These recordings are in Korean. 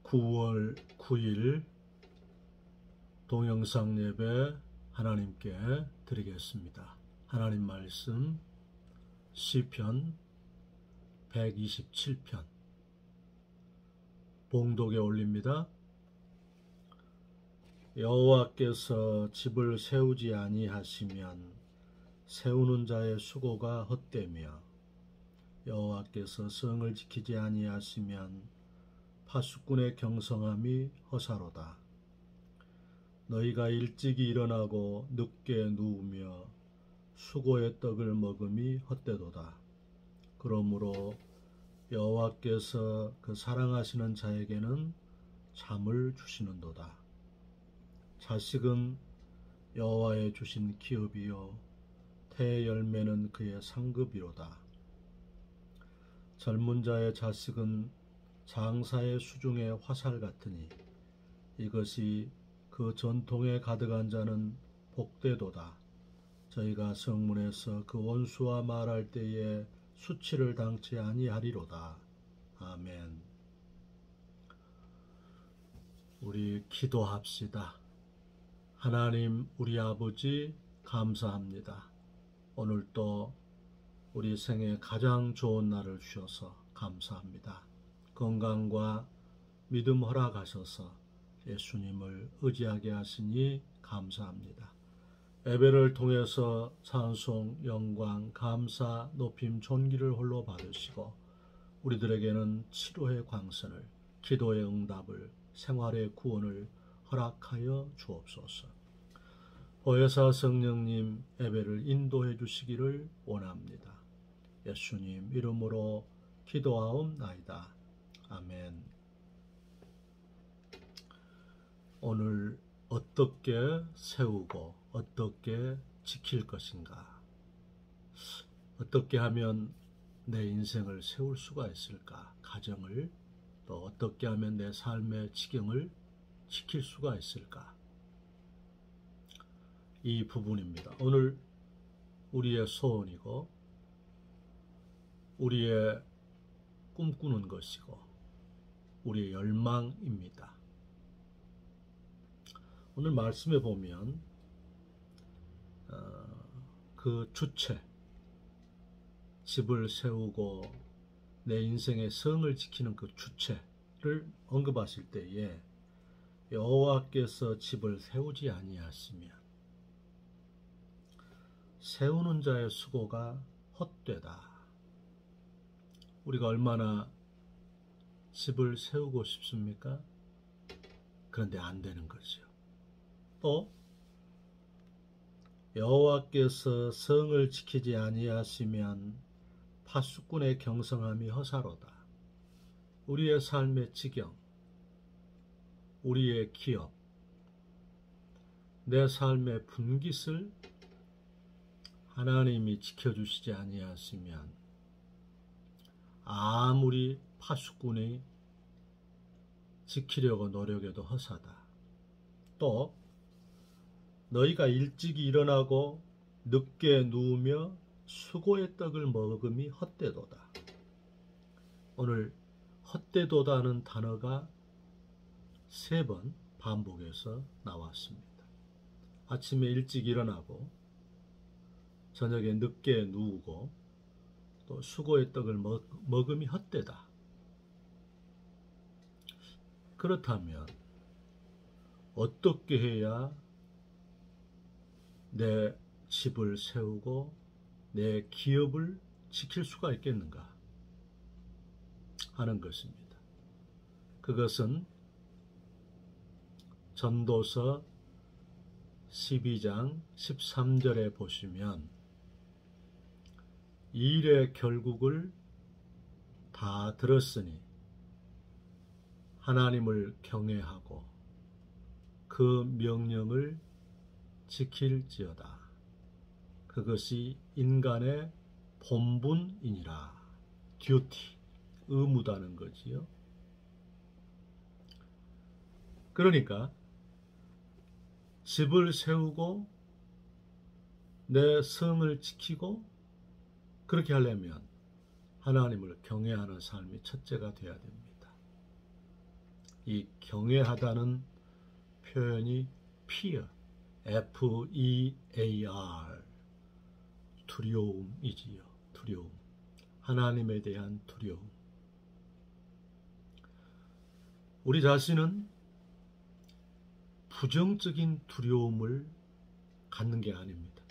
9월 9일 동영상 예배 하나님께 드리겠습니다. 하나님 말씀 시편 127편 봉독에 올립니다. 여호와께서 집을 세우지 아니하시면 세우는 자의 수고가 헛되며 여호와께서 성을 지키지 아니하시면 파수꾼의 경성함이 허사로다. 너희가 일찍이 일어나고 늦게 누우며 수고의 떡을 먹음이 헛되도다. 그러므로 여호와께서 그 사랑하시는 자에게는 잠을 주시는도다. 자식은 여호와의 주신 기업이요 태의 열매는 그의 상급이로다. 젊은 자의 자식은 장사의 수중의 화살 같으니 이것이 그 전통에 가득한 자는 복되도다. 저희가 성문에서 그 원수와 말할 때에 수치를 당치 아니하리로다. 아멘. 우리 기도합시다. 하나님 우리 아버지 감사합니다. 오늘도 우리 생에 가장 좋은 날을 주셔서 감사합니다. 건강과 믿음 허락하셔서 예수님을 의지하게 하시니 감사합니다. 예배를 통해서 찬송, 영광, 감사, 높임, 존귀를 홀로 받으시고 우리들에게는 치료의 광선을, 기도의 응답을, 생활의 구원을 허락하여 주옵소서. 보혜사 성령님 예배를 인도해 주시기를 원합니다. 예수님 이름으로 기도하옵나이다. 아멘. 오늘 어떻게 세우고 어떻게 지킬 것인가? 어떻게 하면 내 인생을 세울 수가 있을까? 가정을 또 어떻게 하면 내 삶의 지경을 지킬 수가 있을까? 이 부분입니다. 오늘 우리의 소원이고 우리의 꿈꾸는 것이고 우리의 열망입니다. 오늘 말씀에 보면 그 주체, 집을 세우고 내 인생의 성을 지키는 그 주체를 언급하실 때에 여호와께서 집을 세우지 아니하시면 세우는 자의 수고가 헛되다. 우리가 얼마나 집을 세우고 싶습니까? 그런데 안 되는 거죠. 또 여호와께서 성을 지키지 아니하시면 파수꾼의 경성함이 허사로다. 우리의 삶의 지경, 우리의 기업, 내 삶의 분깃을 하나님이 지켜주시지 아니하시면 아무리 파수꾼이 지키려고 노력해도 허사다. 또 너희가 일찍 일어나고 늦게 누우며 수고의 떡을 먹음이 헛되도다. 오늘 헛되도다는 단어가 3번 반복해서 나왔습니다. 아침에 일찍 일어나고 저녁에 늦게 누우고 또 수고의 떡을 먹음이 헛되다. 그렇다면 어떻게 해야 내 집을 세우고 내 기업을 지킬 수가 있겠는가 하는 것입니다. 그것은 전도서 12장 13절에 보시면 일의 결국을 다 들었으니 하나님을 경외하고 그 명령을 지킬지어다. 그것이 인간의 본분이니라. 듀티, 의무다는 거지요. 그러니까 집을 세우고 내 성을 지키고 그렇게 하려면 하나님을 경외하는 삶이 첫째가 되어야 됩니다. 이 경외하다는 표현이 fear, F-E-A-R, 두려움이지요. 두려움. 하나님에 대한 두려움. 우리 자신은 부정적인 두려움을 갖는 게 아닙니다.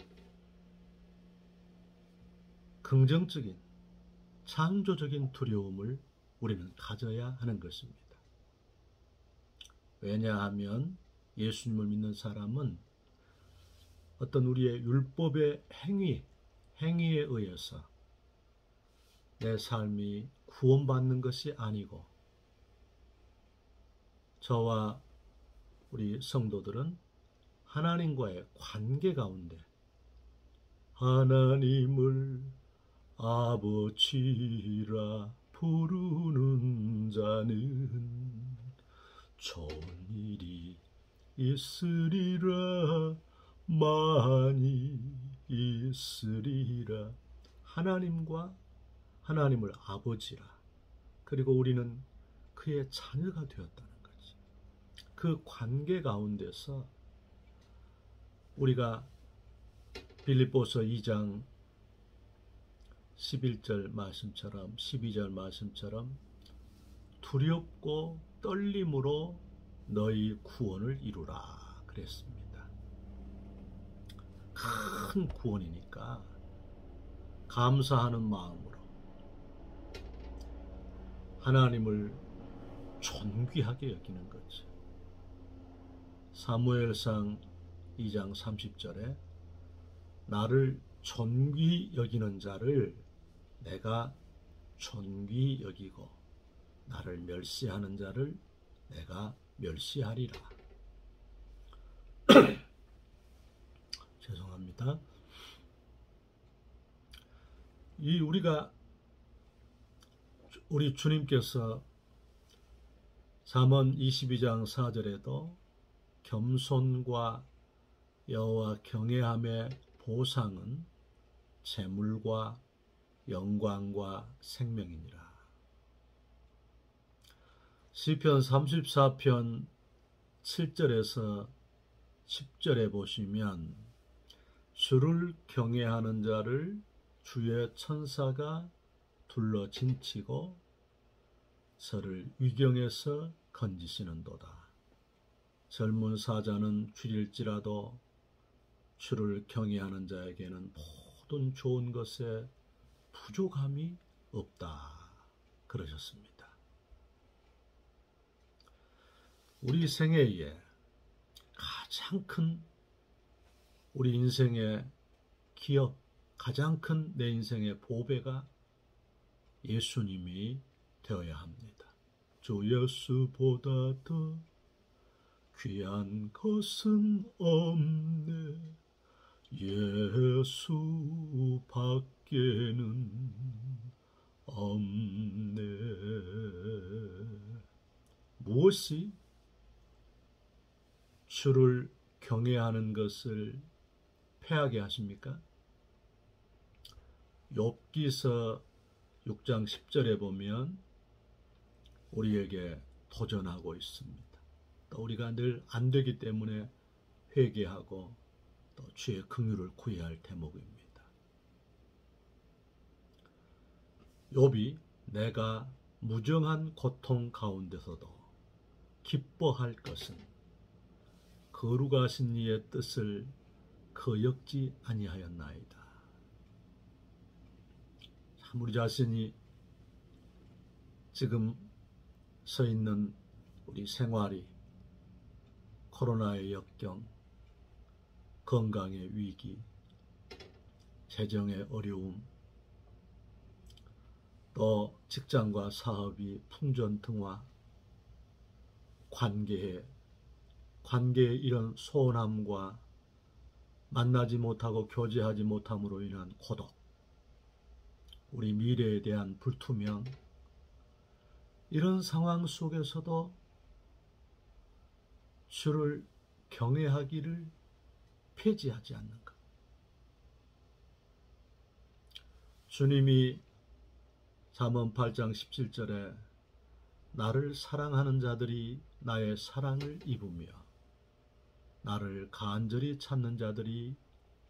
긍정적인, 창조적인 두려움을 우리는 가져야 하는 것입니다. 왜냐하면 예수님을 믿는 사람은 어떤 우리의 율법의 행위에 의해서 내 삶이 구원받는 것이 아니고, 저와 우리 성도들은 하나님과의 관계 가운데 하나님을 아버지라 부르는 자는 좋은 일이 있으리라, 많이 있으리라. 하나님을 아버지라, 그리고 우리는 그의 자녀가 되었다는 거지. 그 관계 가운데서 우리가 빌립보서 2장 11절 말씀처럼, 12절 말씀처럼 두렵고 떨림으로 너희 구원을 이루라 그랬습니다. 큰 구원이니까 감사하는 마음으로 하나님을 존귀하게 여기는 거죠. 사무엘상 2장 30절에 나를 존귀 여기는 자를 내가 존귀 여기고 나를 멸시하는 자를 내가 멸시하리라. 죄송합니다. 우리 주님께서 잠언 22장 4절에도 겸손과 여호와 경외함의 보상은 재물과 영광과 생명이니라. 시편 34편 7절에서 10절에 보시면 주를 경외하는 자를 주의 천사가 둘러 진치고 저를 위경에서 건지시는도다. 젊은 사자는 줄일지라도 주를 경외하는 자에게는 모든 좋은 것에 부족함이 없다 그러셨습니다. 우리 생애에 가장 큰 우리 인생의 기업, 가장 큰 내 인생의 보배가 예수님이 되어야 합니다. 주 예수보다 더 귀한 것은 없네, 예수 밖에는 없네. 무엇이 주를 경외하는 것을 패하게 하십니까? 욥기서 6장 10절에 보면 우리에게 도전하고 있습니다. 또 우리가 늘 안 되기 때문에 회개하고 또 주의 긍휼을 구해야 할 대목입니다. 욥이 내가 무정한 고통 가운데서도 기뻐할 것은 거룩하신 이의 뜻을 거역지 아니하였나이다. 참 우리 자신이 지금 서 있는 우리 생활이 코로나의 역경, 건강의 위기, 재정의 어려움, 또 직장과 사업이 풍전등화, 관계의 이런 소원함과 만나지 못하고 교제하지 못함으로 인한 고독, 우리 미래에 대한 불투명, 이런 상황 속에서도 주를 경외하기를 폐지하지 않는가. 주님이 잠언 8장 17절에 나를 사랑하는 자들이 나의 사랑을 입으며 나를 간절히 찾는 자들이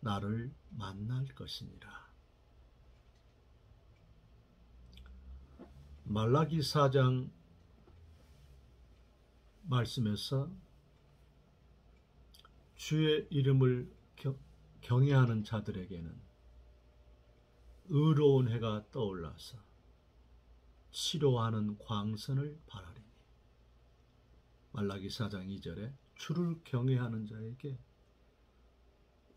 나를 만날 것이니라. 말라기 4장 말씀에서 주의 이름을 경외하는 자들에게는 의로운 해가 떠올라서 치료하는 광선을 발하리니. 말라기 4장 2절에 주를 경외하는 자에게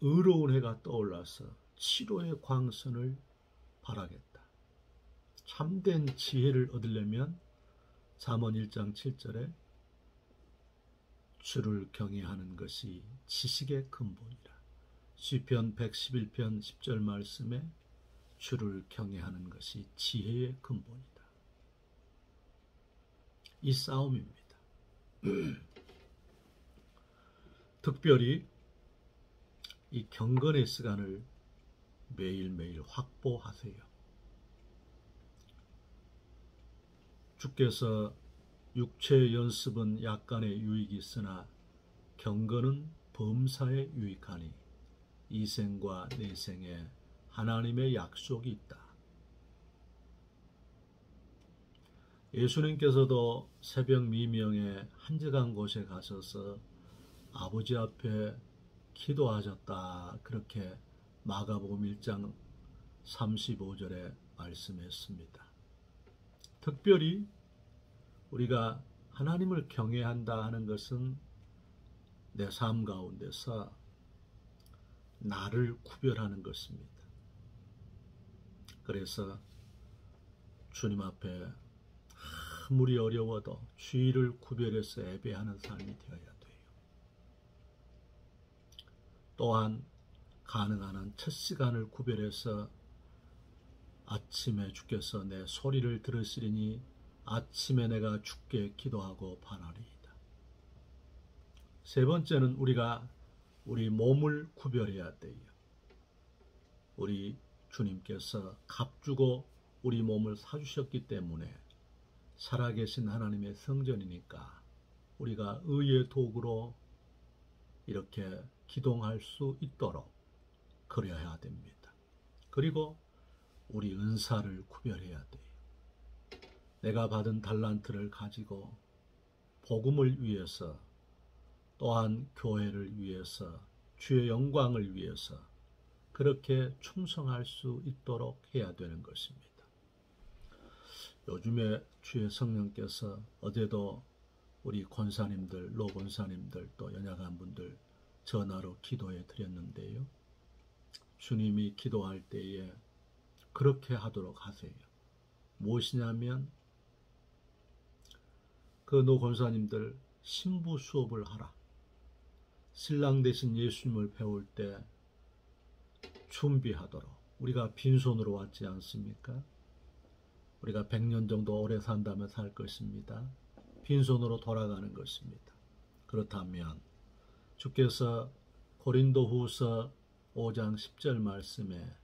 의로운 해가 떠올라서 치료의 광선을 발하겠다. 참된 지혜를 얻으려면 잠언 1장 7절에 주를 경외하는 것이 지식의 근본이라. 시편 111편 10절 말씀에 주를 경외하는 것이 지혜의 근본이다. 이 싸움입니다. 특별히 이 경건의 시간을 매일매일 확보하세요. 주께서 육체의 연습은 약간의 유익이 있으나 경건은 범사에 유익하니 이생과 내생에 하나님의 약속이 있다. 예수님께서도 새벽 미명에 한적한 곳에 가셔서 아버지 앞에 기도하셨다. 그렇게 마가복음 1장 35절에 말씀했습니다. 특별히 우리가 하나님을 경외한다 하는 것은 내 삶 가운데서 나를 구별하는 것입니다. 그래서 주님 앞에 아무리 어려워도 주의를 구별해서 예배하는 삶이 되어야 돼요. 또한 가능한 한 첫 시간을 구별해서 아침에 주께서 내 소리를 들으시리니 아침에 내가 주께 기도하고 바라리이다. 세 번째는 우리가 우리 몸을 구별해야 돼요. 우리 주님께서 값주고 우리 몸을 사주셨기 때문에 살아계신 하나님의 성전이니까 우리가 의의 도구로 이렇게 기동할 수 있도록 그려야 됩니다. 그리고 우리 은사를 구별해야 돼요. 내가 받은 달란트를 가지고 복음을 위해서 또한 교회를 위해서 주의 영광을 위해서 그렇게 충성할 수 있도록 해야 되는 것입니다. 요즘에 주의 성령께서 어제도 우리 권사님들, 노권사님들 또 연약한 분들 전화로 기도해 드렸는데요. 주님이 기도할 때에 그렇게 하도록 하세요. 무엇이냐면 그 노권사님들 신부 수업을 하라. 신랑 대신 예수님을 배울 때 준비하도록. 우리가 빈손으로 왔지 않습니까? 우리가 100년 정도 오래 산다면 살 것입니다. 빈손으로 돌아가는 것입니다. 그렇다면 주께서 고린도후서 5장 10절 말씀에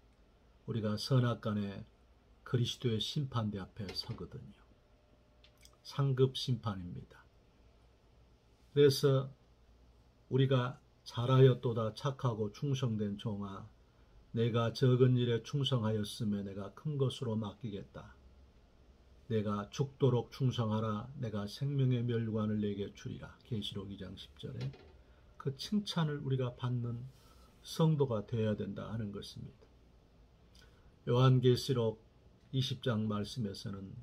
우리가 선악간에 그리스도의 심판대 앞에 서거든요. 상급 심판입니다. 그래서 우리가 잘하였도다 착하고 충성된 종아, 내가 적은 일에 충성하였으며 내가 큰 것으로 맡기겠다. 내가 죽도록 충성하라. 내가 생명의 멸관을 내게 주리라. 계시록 2장 10절에 그 칭찬을 우리가 받는 성도가 되어야 된다 하는 것입니다. 요한계시록 20장 말씀에서는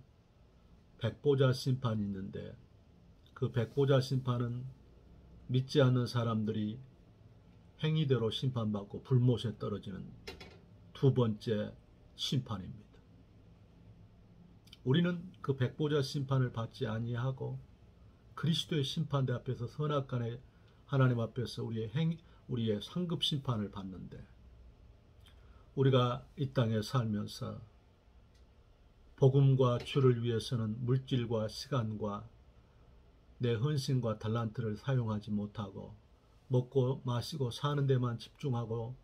백보자 심판이 있는데 그 백보자 심판은 믿지 않는 사람들이 행위대로 심판받고 불못에 떨어지는 두 번째 심판입니다. 우리는 그 백보자 심판을 받지 아니하고 그리스도의 심판대 앞에서 선악간에 하나님 앞에서 우리의 상급 심판을 받는데, 우리가 이 땅에 살면서 복음과 주를 위해서는 물질과 시간과 내 헌신과 달란트를 사용하지 못하고 먹고 마시고 사는 데만 집중하고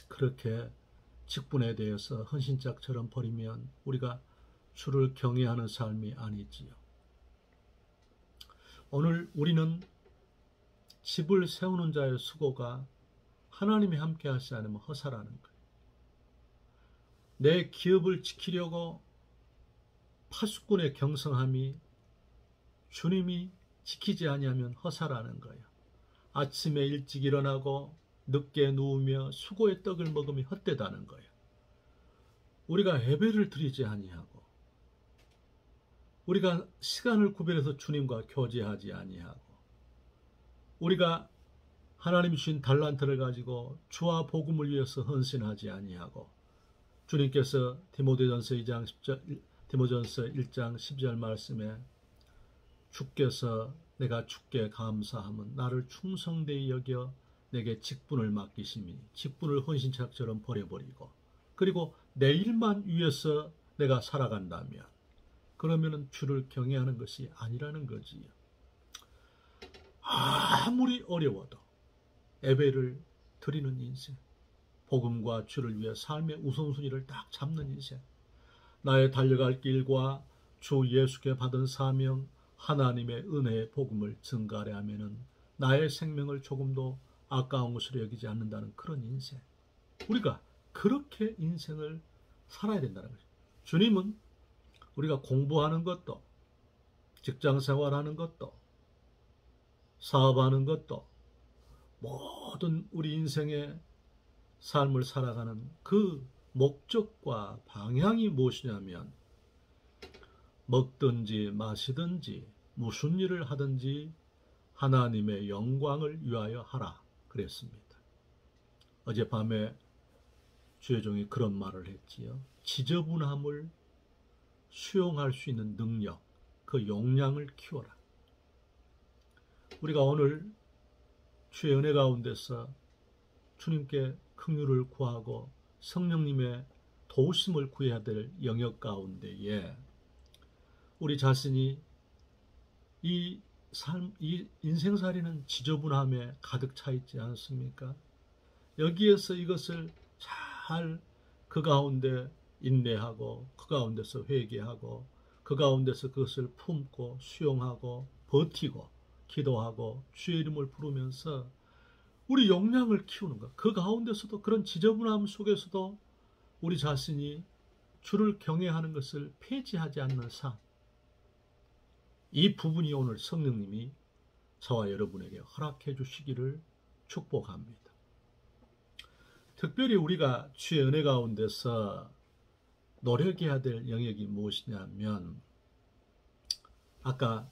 그렇게 직분에 대해서 헌신짝처럼 버리면 우리가 주를 경외하는 삶이 아니지요. 오늘 우리는 집을 세우는 자의 수고가 하나님이 함께 하시지 않으면 허사라는 거예요. 내 기업을 지키려고 파수꾼의 경성함이 주님이 지키지 아니하면 허사라는 거예요. 아침에 일찍 일어나고 늦게 누우며 수고의 떡을 먹으면 헛되다는 거예요. 우리가 예배를 드리지 아니하고 우리가 시간을 구별해서 주님과 교제하지 아니하고 우리가 하나님이 주신 달란트를 가지고 주와 복음을 위해서 헌신하지 아니하고 주님께서 디모데전서 1장 10절 말씀에 주께서 내가 주께 감사함은 나를 충성되이 여겨 내게 직분을 맡기심이니 직분을 헌신책처럼 버려버리고 그리고 내 일만 위해서 내가 살아간다면 그러면은 주를 경외하는 것이 아니라는 거지요. 아무리 어려워도 예배를 드리는 인생, 복음과 주를 위해 삶의 우선순위를 딱 잡는 인생, 나의 달려갈 길과 주 예수께 받은 사명, 하나님의 은혜의 복음을 증가하려 하면은 나의 생명을 조금도 아까운 것으로 여기지 않는다는 그런 인생. 우리가 그렇게 인생을 살아야 된다는 거죠. 주님은 우리가 공부하는 것도, 직장 생활하는 것도, 사업하는 것도, 모든 우리 인생의 삶을 살아가는 그 목적과 방향이 무엇이냐면 먹든지 마시든지 무슨 일을 하든지 하나님의 영광을 위하여 하라 그랬습니다. 어젯밤에 주의 종이 그런 말을 했지요. 지저분함을 수용할 수 있는 능력, 그 용량을 키워라. 우리가 오늘 주의 은혜 가운데서 주님께 긍휼을 구하고 성령님의 도우심을 구해야 될 영역 가운데에 우리 자신이 이 인생살이는 지저분함에 가득 차 있지 않습니까? 여기에서 이것을 잘 그 가운데 인내하고 그 가운데서 회개하고 그 가운데서 그것을 품고 수용하고 버티고 기도하고 주의 이름을 부르면서 우리 역량을 키우는 것. 그 가운데서도 그런 지저분함 속에서도 우리 자신이 주를 경외하는 것을 폐지하지 않는 삶. 이 부분이 오늘 성령님이 저와 여러분에게 허락해 주시기를 축복합니다. 특별히 우리가 주의 은혜 가운데서 노력해야 될 영역이 무엇이냐면 아까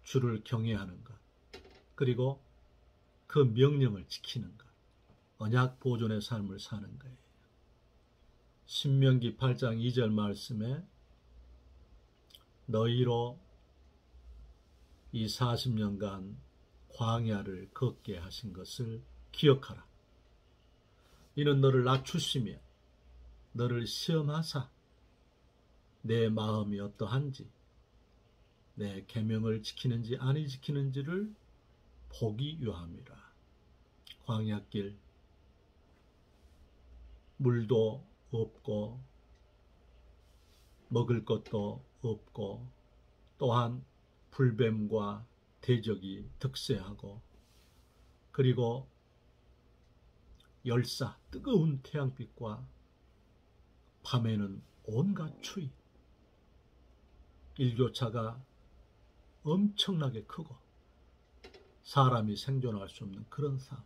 주를 경외하는 것 그리고 그 명령을 지키는 것 언약 보존의 삶을 사는 거예요. 신명기 8장 2절 말씀에 너희로 이 40년간 광야를 걷게 하신 것을 기억하라. 이는 너를 낮추시며 너를 시험하사 내 마음이 어떠한지 내 계명을 지키는지 아니 지키는지를 보기 위함이라. 광야길 물도 없고 먹을 것도 없고 또한 불뱀과 대적이 득세하고 그리고 열사 뜨거운 태양빛과 밤에는 온갖 추위 일교차가 엄청나게 크고 사람이 생존할 수 없는 그런 삶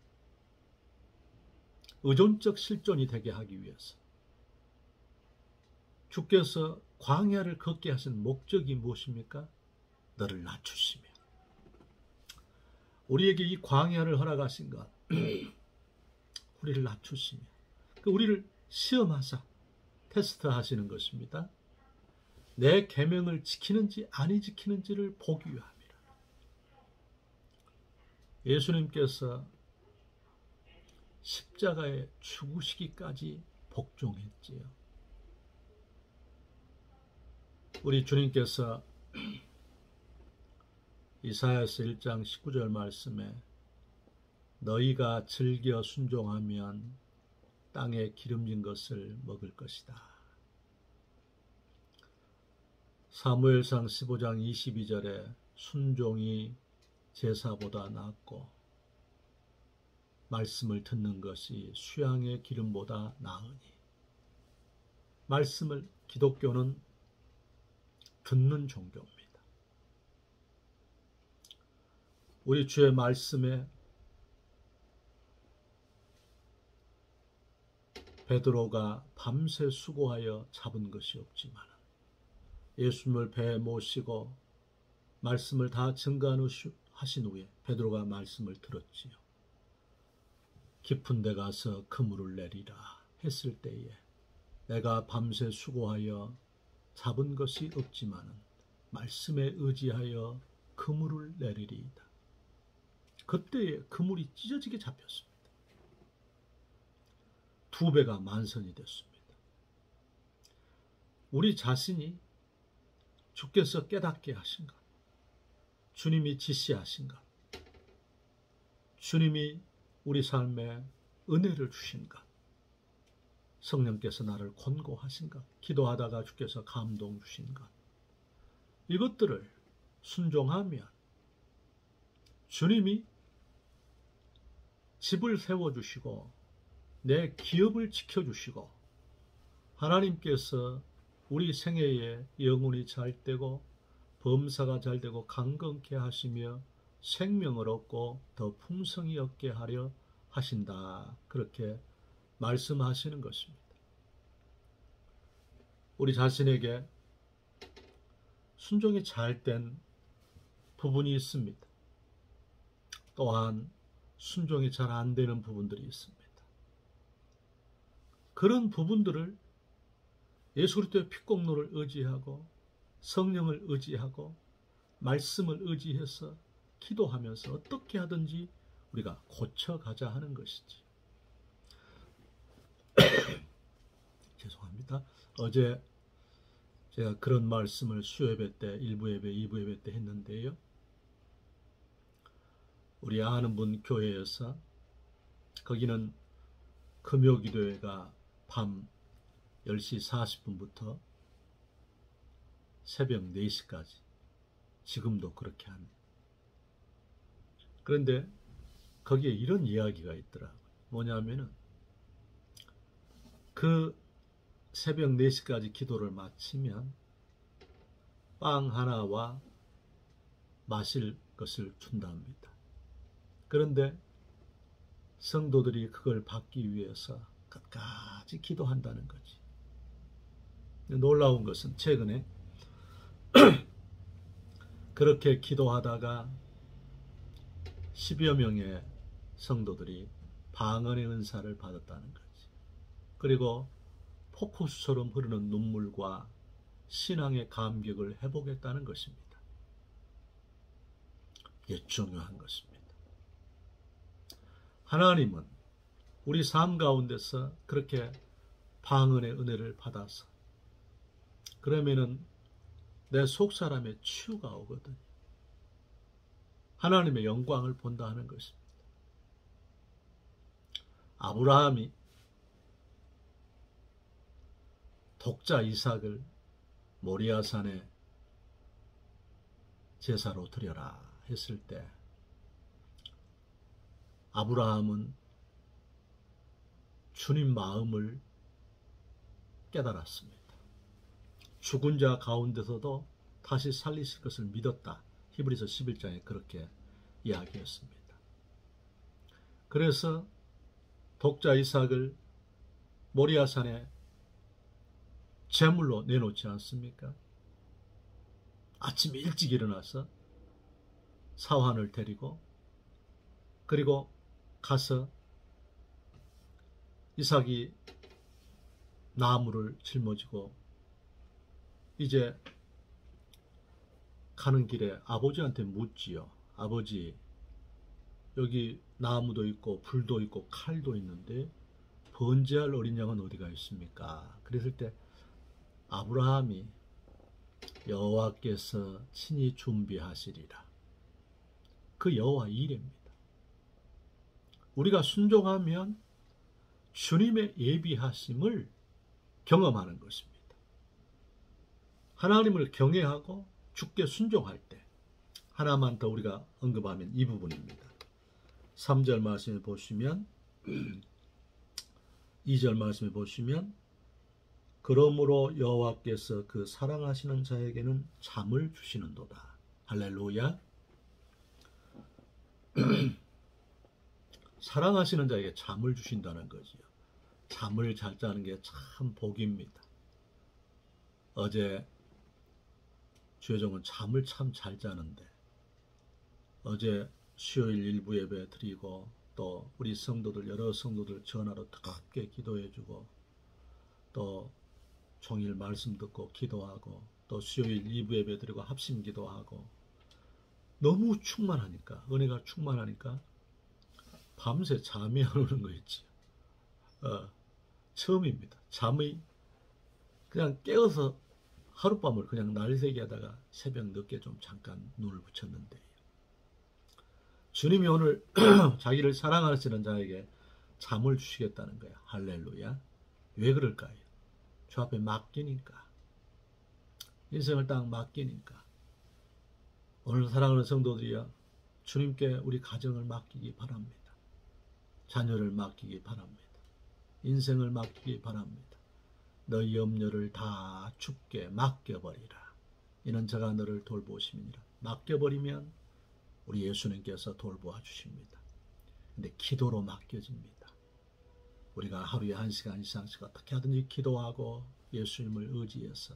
의존적 실존이 되게 하기 위해서 주께서 광야를 걷게 하신 목적이 무엇입니까? 너를 낮추시며 우리에게 이 광야를 허락하신 것 우리를 낮추시며 우리를 시험하사 테스트하시는 것입니다. 내 계명을 지키는지 아니 지키는지를 보기 위함이라. 예수님께서 십자가에 죽으시기까지 복종했지요. 우리 주님께서 이사야서 1장 19절 말씀에 너희가 즐겨 순종하면 땅에 기름진 것을 먹을 것이다. 사무엘상 15장 22절에 순종이 제사보다 낫고 말씀을 듣는 것이 수양의 기름보다 나으니, 말씀을 기독교는 듣는 종교입니다. 우리 주의 말씀에 베드로가 밤새 수고하여 잡은 것이 없지만 예수님을 배에 모시고 말씀을 다 증거하신 후에 베드로가 말씀을 들었지요. 깊은 데 가서 그물을 내리라 했을 때에 내가 밤새 수고하여 잡은 것이 없지만 말씀에 의지하여 그물을 내리리이다. 그때에 그물이 찢어지게 잡혔습니다. 2배가 만선이 됐습니다. 우리 자신이 주께서 깨닫게 하신가? 주님이 지시하신가? 주님이 우리 삶에 은혜를 주신가? 성령께서 나를 권고하신가? 기도하다가 주께서 감동 주신가? 이것들을 순종하면 주님이 집을 세워주시고 내 기업을 지켜주시고 하나님께서 우리 생애에 영혼이 잘 되고 범사가 잘 되고 강건케 하시며 생명을 얻고 더 풍성히 얻게 하려 하신다. 그렇게 말씀하시는 것입니다. 우리 자신에게 순종이 잘 된 부분이 있습니다. 또한 순종이 잘 안 되는 부분들이 있습니다. 그런 부분들을 예수 그리스도의 피공로를 의지하고 성령을 의지하고 말씀을 의지해서 기도하면서 어떻게 하든지 우리가 고쳐가자 하는 것이지. 죄송합니다. 어제 제가 그런 말씀을 수요예배 때 1부 예배, 2부 예배 때 했는데요. 우리 아는 분 교회에서 거기는 금요기도회가 밤 10시 40분부터 새벽 4시까지 지금도 그렇게 합니다. 그런데 거기에 이런 이야기가 있더라고요. 뭐냐면은 그 새벽 4시까지 기도를 마치면 빵 하나와 마실 것을 준답니다. 그런데 성도들이 그걸 받기 위해서 끝까지 기도한다는 거지. 놀라운 것은 최근에 그렇게 기도하다가 10여 명의 성도들이 방언의 은사를 받았다는 거지. 그리고 폭포수처럼 흐르는 눈물과 신앙의 감격을 회복했다는 것입니다. 이게 중요한 것입니다. 하나님은 우리 삶 가운데서 그렇게 방언의 은혜를 받아서 그러면은 내 속사람의 치유가 오거든요. 하나님의 영광을 본다 하는 것입니다. 아브라함이 독자 이삭을 모리아산에 제사로 드려라 했을 때 아브라함은 주님 마음을 깨달았습니다. 죽은 자 가운데서도 다시 살리실 것을 믿었다. 히브리서 11장에 그렇게 이야기했습니다. 그래서 독자 이삭을 모리아산에 제물로 내놓지 않습니까? 아침에 일찍 일어나서 사환을 데리고 그리고 가서 이삭이 나무를 짊어지고 이제 가는 길에 아버지한테 묻지요. 아버지, 여기 나무도 있고 불도 있고 칼도 있는데 번제할 어린 양은 어디가 있습니까? 그랬을 때 아브라함이 여호와께서 친히 준비하시리라. 그 여호와 이레입니다. 우리가 순종하면 주님의 예비하심을 경험하는 것입니다. 하나님을 경외하고 주께 순종할 때 하나만 더 우리가 언급하면 이 부분입니다. 3절 말씀에 보시면 2절 말씀에 보시면 그러므로 여호와께서 그 사랑하시는 자에게는 잠을 주시는도다. 할렐루야. 사랑하시는 자에게 잠을 주신다는 거지요. 잠을 잘 자는 게 참 복입니다. 어제 주여정은 잠을 참 잘 자는데 어제 수요일 일부 예배 드리고 또 우리 성도들 여러 성도들 전화로 뜨겁게 기도해주고 또 종일 말씀 듣고 기도하고 또 수요일 2부 예배 드리고 합심 기도하고 너무 충만하니까 은혜가 충만하니까 밤새 잠이 안 오는 거 있지. 처음입니다. 잠이 그냥 깨어서 하룻밤을 그냥 날새기 하다가 새벽 늦게 좀 잠깐 눈을 붙였는데 주님이 오늘 자기를 사랑하시는 자에게 잠을 주시겠다는 거야. 할렐루야. 왜 그럴까요? 주 앞에 맡기니까. 인생을 딱 맡기니까. 오늘 사랑하는 성도들이여 주님께 우리 가정을 맡기기 바랍니다. 자녀를 맡기기 바랍니다. 인생을 맡기기 바랍니다. 너희 염려를 다 주께 맡겨버리라. 이는 저가 너를 돌보심이니라. 맡겨버리면 우리 예수님께서 돌보아 주십니다. 근데 기도로 맡겨집니다. 우리가 하루에 1시간 이상씩 어떻게 하든지 기도하고 예수님을 의지해서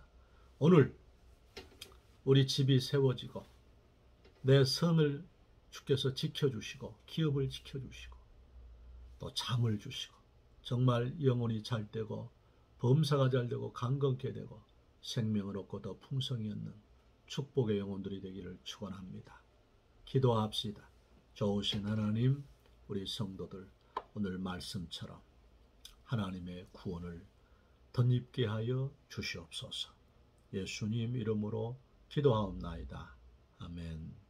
오늘 우리 집이 세워지고 내 성을 주께서 지켜주시고 기업을 지켜주시고 또 잠을 주시고 정말 영혼이 잘 되고 범사가 잘 되고 강건케 되고 생명을 얻고 더 풍성히 얻는 축복의 영혼들이 되기를 축원합니다. 기도합시다. 좋으신 하나님, 우리 성도들 오늘 말씀처럼 하나님의 구원을 덧입게 하여 주시옵소서. 예수님 이름으로 기도하옵나이다. 아멘.